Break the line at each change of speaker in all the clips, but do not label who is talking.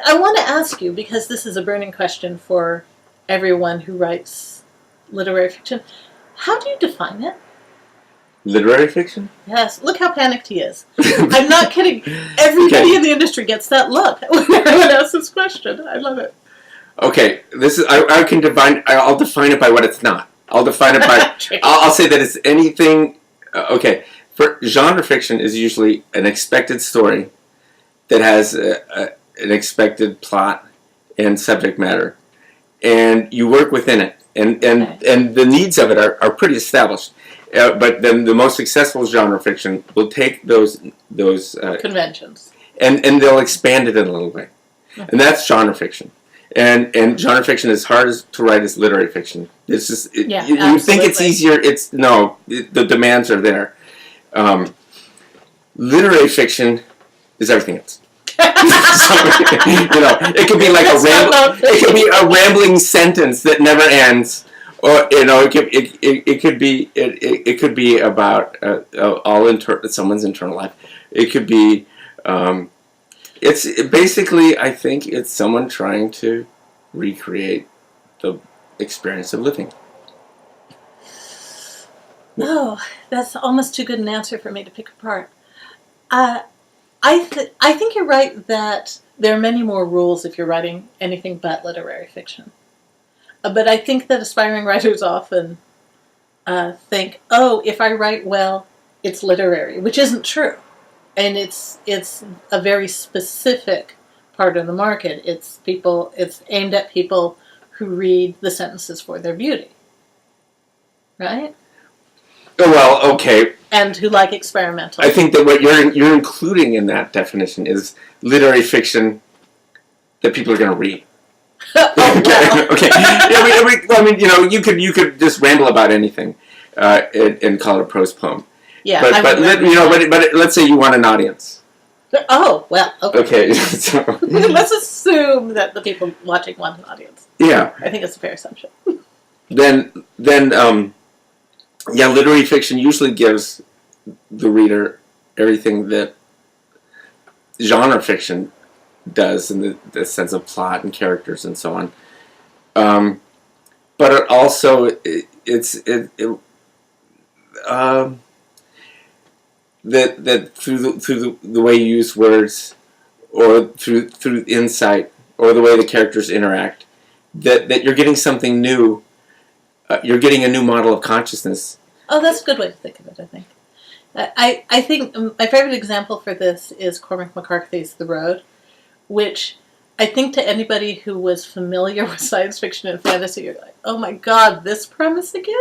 I want to ask you, because this is a burning question for everyone who writes literary fiction, how do you define it?
Literary fiction?
Yes. Look how panicked he is. I'm not kidding. Everybody in the industry gets that look when everyone asks this question. I love it.
Okay, this is I can define. I'll define it by what it's not. I'll define it by. I'll say that it's anything. Okay, for genre fiction is usually an expected story that has an expected plot and subject matter, and you work within it, and the needs of it are pretty established. But then the most successful genre fiction will take those
conventions
and they'll expand it in a little way, and that's genre fiction. And genre fiction is hard to write as literary fiction. It's just you think it's easier. It's no, the demands are there. Literary fiction is everything else. So, it could be like it could be a rambling sentence that never ends, or it could be about someone's internal life. It could be. It's basically, I think, it's someone trying to recreate the experience of living.
Oh, that's almost too good an answer for me to pick apart. I think you're right that there are many more rules if you're writing anything but literary fiction. But I think that aspiring writers often think, oh, if I write well, it's literary, which isn't true. And it's a very specific part of the market. It's aimed at people who read the sentences for their beauty, right?
Well, okay.
And who like experimental.
I think that what you're including in that definition is literary fiction that people are going to read. Okay. I mean, you could just ramble about anything and call it a prose poem.
Yeah,
but let's say you want an audience.
Oh, well, okay.
Okay. So.
Let's assume that the people watching want an audience.
Yeah.
I think it's a fair assumption.
Then literary fiction usually gives the reader everything that genre fiction does in the sense of plot and characters and so on. But it also that through the way you use words, or through insight, or the way the characters interact, that you're getting something new. You're getting a new model of consciousness.
Oh, that's a good way to think of it, I think. I think my favorite example for this is Cormac McCarthy's The Road, which I think to anybody who was familiar with science fiction and fantasy, you're like, oh my god, this premise again?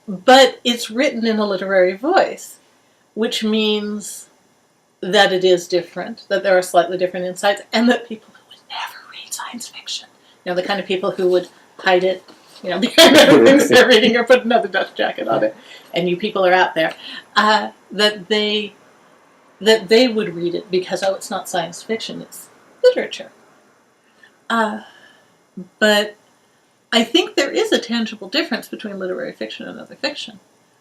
But it's written in a literary voice, which means that it is different, that there are slightly different insights, and that people who would never read science fiction, the kind of people who would hide it, behind other things they're reading, or put another dust jacket on it, and you people are out there, that they would read it because, oh, it's not science fiction, it's literature. But I think there is a tangible difference between literary fiction and other fiction.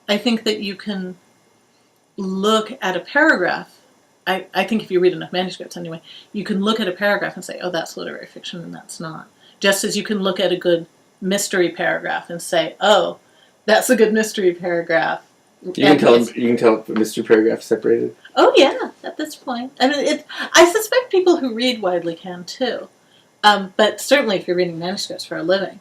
I think that you can look at a paragraph, I think if you read enough manuscripts anyway, you can look at a paragraph and say, oh, that's literary fiction and that's not. Just as you can look at a good mystery paragraph and say, oh, that's a good mystery paragraph. You can tell
a mystery paragraph separated.
Oh yeah, at this point. I mean, I suspect people who read widely can too. But certainly if you're reading manuscripts for a living,